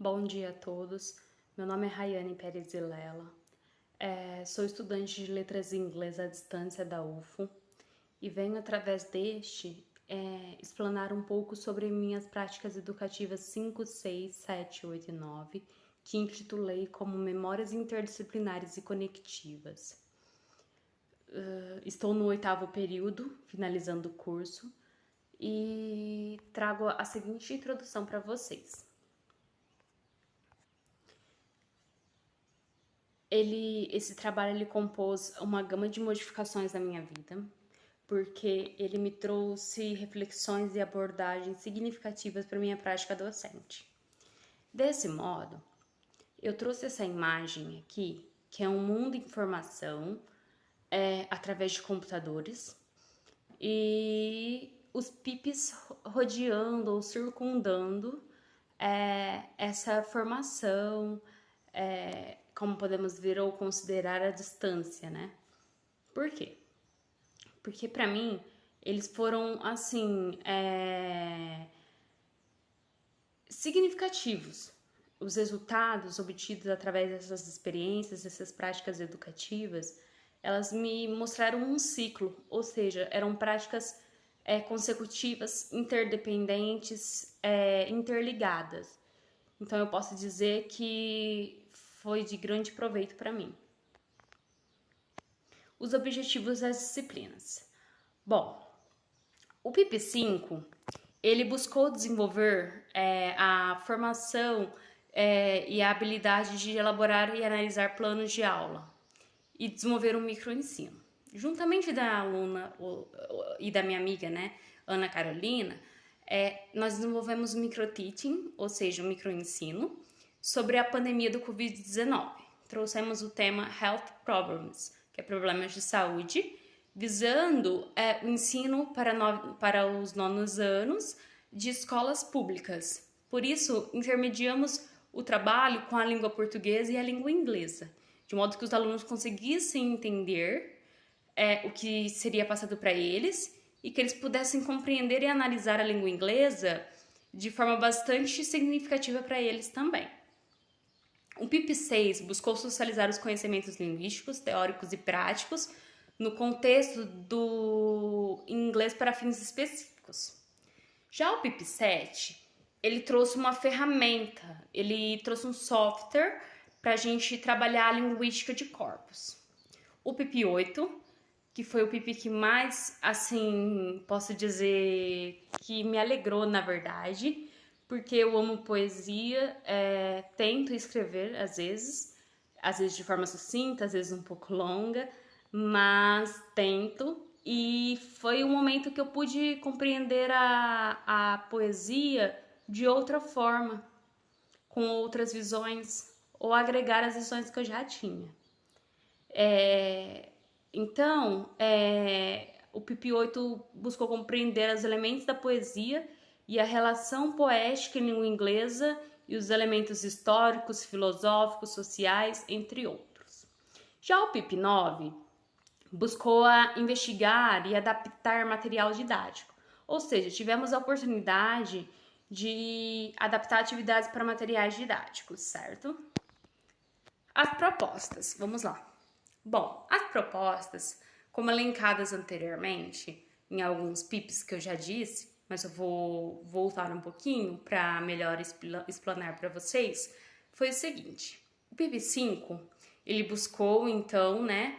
Bom dia a todos, meu nome é Rayane Pérez Vilela, sou estudante de Letras em Inglês à distância da UFO e venho através deste explanar um pouco sobre minhas práticas educativas 5, 6, 7, 8 e 9, que intitulei como Memórias Interdisciplinares e Conectivas. Estou no 8º período, finalizando o curso, e trago a seguinte introdução para vocês. Esse trabalho ele compôs uma gama de modificações na minha vida, porque ele me trouxe reflexões e abordagens significativas para minha prática docente. Desse modo, eu trouxe essa imagem aqui, que é um mundo de informação através de computadores e os PIPs rodeando ou circundando essa formação, como podemos ver ou considerar a distância, né? Por quê? Porque para mim eles foram assim significativos. Os resultados obtidos através dessas experiências, dessas práticas educativas, elas me mostraram um ciclo, ou seja, eram práticas consecutivas, interdependentes, interligadas. Então eu posso dizer que foi de grande proveito para mim. Os objetivos das disciplinas. Bom, o PIP5, ele buscou desenvolver a formação e a habilidade de elaborar e analisar planos de aula e desenvolver um microensino. Juntamente da aluna e da minha amiga, né, Ana Carolina, nós desenvolvemos o microteaching, ou seja, o microensino, sobre a pandemia do Covid-19. Trouxemos o tema Health Problems, que é problemas de saúde, visando o ensino para os 9º anos de escolas públicas. Por isso, intermediamos o trabalho com a língua portuguesa e a língua inglesa, de modo que os alunos conseguissem entender o que seria passado para eles e que eles pudessem compreender e analisar a língua inglesa de forma bastante significativa para eles também. O PIP6 buscou socializar os conhecimentos linguísticos, teóricos e práticos no contexto do inglês para fins específicos. Já o PIP7, ele trouxe uma ferramenta, ele trouxe um software para a gente trabalhar a linguística de corpos. O PIP8, que foi o PIP que mais, assim, posso dizer que me alegrou, na verdade, porque eu amo poesia, tento escrever às vezes de forma sucinta, às vezes um pouco longa, mas tento. E foi um momento que eu pude compreender a poesia de outra forma, com outras visões, ou agregar as visões que eu já tinha. Então, o PP8 buscou compreender os elementos da poesia e a relação poética em língua inglesa e os elementos históricos, filosóficos, sociais, entre outros. Já o PP9 buscou investigar e adaptar material didático, ou seja, tivemos a oportunidade de adaptar atividades para materiais didáticos, certo? As propostas, vamos lá. Bom, as propostas, como elencadas anteriormente, em alguns PIPs que eu já disse, mas eu vou voltar um pouquinho para melhor explanar para vocês, foi o seguinte. O PIP5, ele buscou, então, né,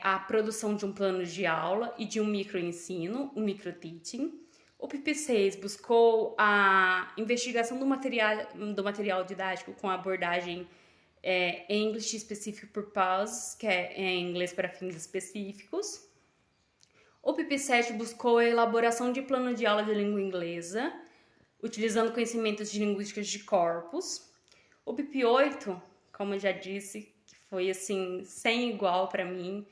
a produção de um plano de aula e de um microensino, um microteaching. O PIP6 buscou a investigação do material didático com a abordagem English Specific Purpose, que é em inglês para fins específicos. O PP7 buscou a elaboração de plano de aula de língua inglesa, utilizando conhecimentos de linguística de corpos. O PP8, como eu já disse, que foi assim, sem igual para mim,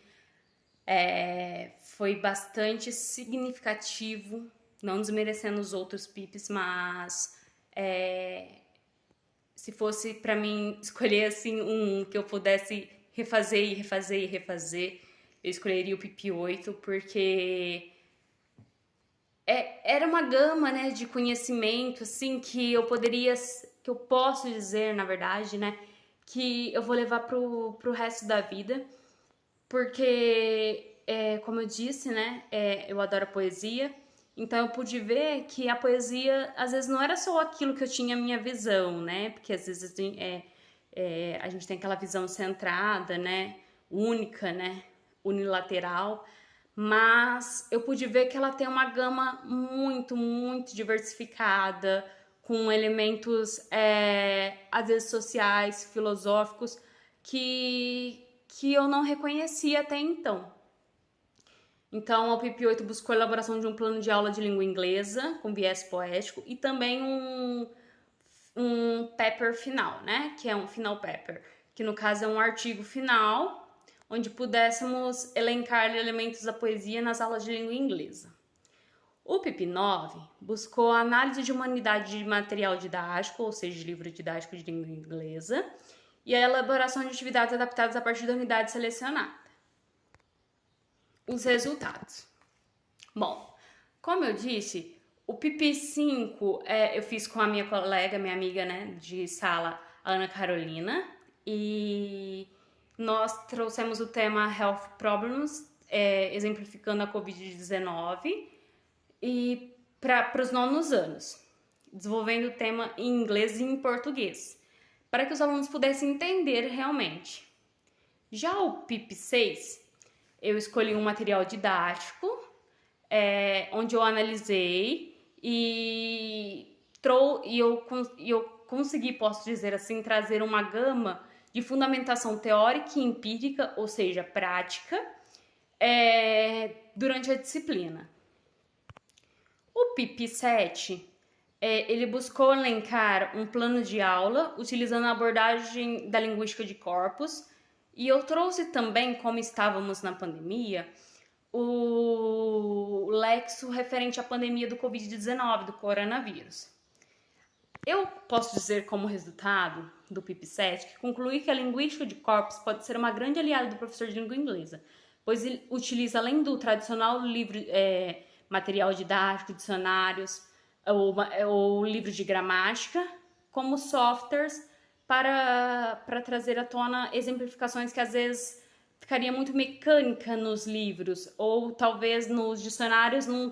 foi bastante significativo, não desmerecendo os outros PIPs, mas se fosse para mim escolher assim um que eu pudesse refazer e refazer e refazer, eu escolheria o PP8, porque era uma gama, né, de conhecimento assim que eu poderia que eu posso dizer, na verdade, né, que eu vou levar pro resto da vida, porque, como eu disse, né, eu adoro poesia, então eu pude ver que a poesia, às vezes, não era só aquilo que eu tinha a minha visão, né, porque às vezes assim, a gente tem aquela visão centrada, né, única, né, unilateral, mas eu pude ver que ela tem uma gama muito, muito diversificada, com elementos, às vezes sociais, filosóficos, que eu não reconhecia até então. Então, a UPP 8 buscou a elaboração de um plano de aula de língua inglesa, com viés poético, e também um paper final, né? Que é um final paper, que no caso é um artigo final, onde pudéssemos elencar elementos da poesia nas aulas de língua inglesa. O PIP9 buscou a análise de uma unidade de material didático, ou seja, de livro didático de língua inglesa, e a elaboração de atividades adaptadas a partir da unidade selecionada. Os resultados. Bom, como eu disse, o PP5 eu fiz com a minha colega, minha amiga, né, de sala, Ana Carolina, e nós trouxemos o tema Health Problems, exemplificando a Covid-19, e para os nonos anos, desenvolvendo o tema em inglês e em português, para que os alunos pudessem entender realmente. Já o PIP6, eu escolhi um material didático, onde eu analisei e eu consegui, posso dizer assim, trazer uma gama de fundamentação teórica e empírica, ou seja, prática, durante a disciplina. O PIP7, ele buscou elencar um plano de aula utilizando a abordagem da linguística de corpos, e eu trouxe também, como estávamos na pandemia, o lexo referente à pandemia do Covid-19, do coronavírus. Eu posso dizer, como resultado do PIP7, que concluí que a linguística de corpos pode ser uma grande aliada do professor de língua inglesa, pois ele utiliza, além do tradicional livro, material didático, dicionários ou livros de gramática, como softwares para trazer à tona exemplificações que às vezes ficaria muito mecânica nos livros, ou talvez nos dicionários não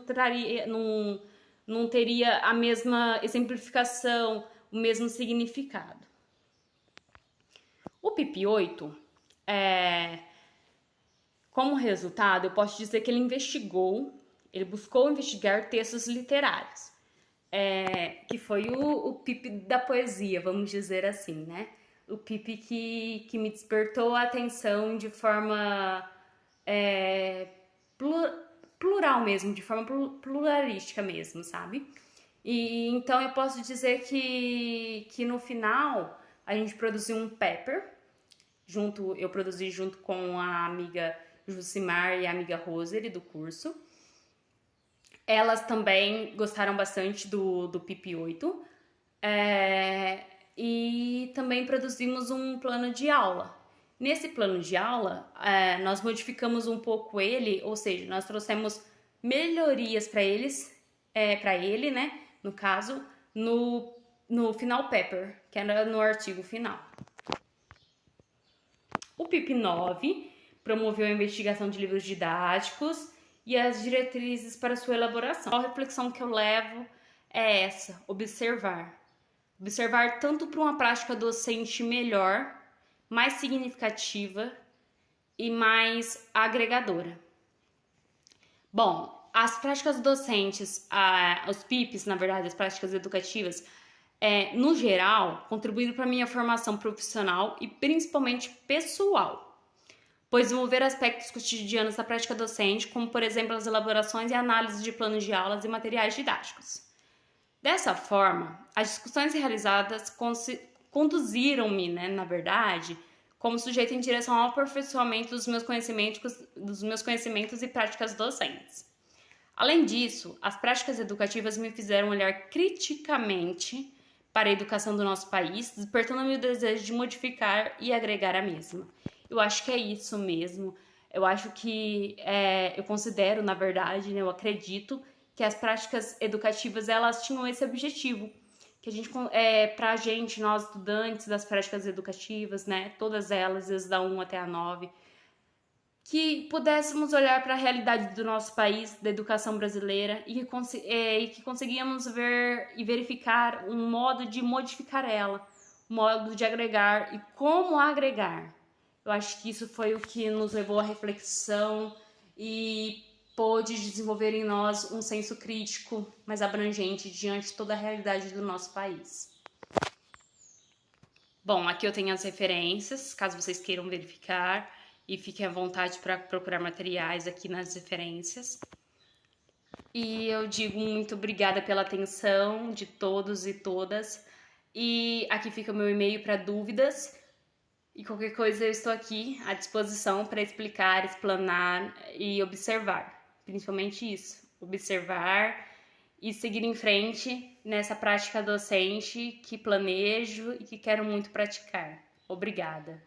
teria a mesma exemplificação, o mesmo significado. O PIP8, como resultado, eu posso dizer que ele buscou investigar textos literários, que foi o PIP da poesia, vamos dizer assim, né? O PIP que me despertou a atenção de forma plural mesmo, de forma pluralística mesmo, sabe? E então eu posso dizer que no final a gente produziu um paper, eu produzi junto com a amiga Jucimar e a amiga Rosary do curso. Elas também gostaram bastante do PIP8, e também produzimos um plano de aula. Nesse plano de aula, nós modificamos um pouco ele, ou seja, nós trouxemos melhorias para ele, né? No caso, no final paper, que era no artigo final. O PIP9 promoveu a investigação de livros didáticos e as diretrizes para sua elaboração. A reflexão que eu levo é essa: observar. Observar tanto para uma prática docente melhor, mais significativa e mais agregadora. Bom, as práticas docentes, os PIPs, na verdade, as práticas educativas, no geral, contribuíram para a minha formação profissional e principalmente pessoal, pois desenvolver aspectos cotidianos da prática docente, como, por exemplo, as elaborações e análises de planos de aulas e materiais didáticos. Dessa forma, as discussões realizadas conduziram-me, né, na verdade, como sujeito em direção ao aperfeiçoamento dos meus conhecimentos e práticas docentes. Além disso, as práticas educativas me fizeram olhar criticamente para a educação do nosso país, despertando-me o desejo de modificar e agregar a mesma. Eu acho que é isso mesmo. Eu acho que, eu considero, na verdade, né, eu acredito que as práticas educativas, elas tinham esse objetivo, que a gente, pra gente, nós estudantes das práticas educativas, né, todas elas, desde a 1 até a 9, que pudéssemos olhar para a realidade do nosso país, da educação brasileira, e que conseguíamos ver e verificar um modo de modificar ela, um modo de agregar e como agregar. Eu acho que isso foi o que nos levou à reflexão e pôde desenvolver em nós um senso crítico mais abrangente diante de toda a realidade do nosso país. Bom, aqui eu tenho as referências, caso vocês queiram verificar, e fiquem à vontade para procurar materiais aqui nas referências. E eu digo muito obrigada pela atenção de todos e todas. E aqui fica o meu e-mail para dúvidas. E qualquer coisa eu estou aqui à disposição para explicar, explanar e observar. Principalmente isso, observar e seguir em frente nessa prática docente que planejo e que quero muito praticar. Obrigada.